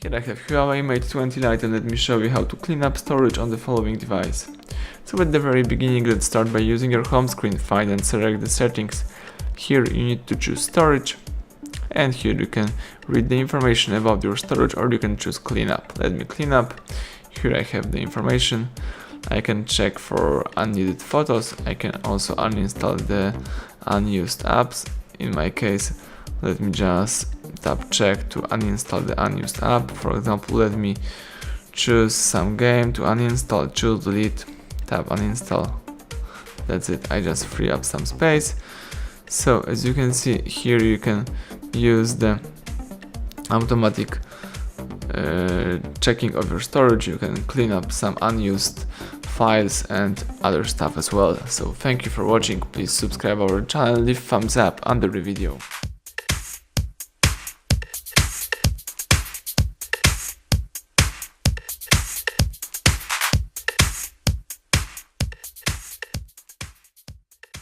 Here I have HUAWEI Mate 20 Lite, and let me show you how to clean up storage on the following device. So at the very beginning, let's start by using your home screen. Find and select the settings. Here you need to choose storage, and here you can read the information about your storage, or you can choose clean up. Let me clean up. Here I have the information. I can check for unneeded photos. I can also uninstall the unused apps. In my case, let me just tap check to uninstall the unused app. For example, let me choose some game to uninstall, choose delete, tap uninstall. That's it, I just free up some space. So as you can see here, you can use the automatic checking of your storage. You can clean up some unused files and other stuff as well. So thank you for watching. Please subscribe our channel, leave thumbs up under the video.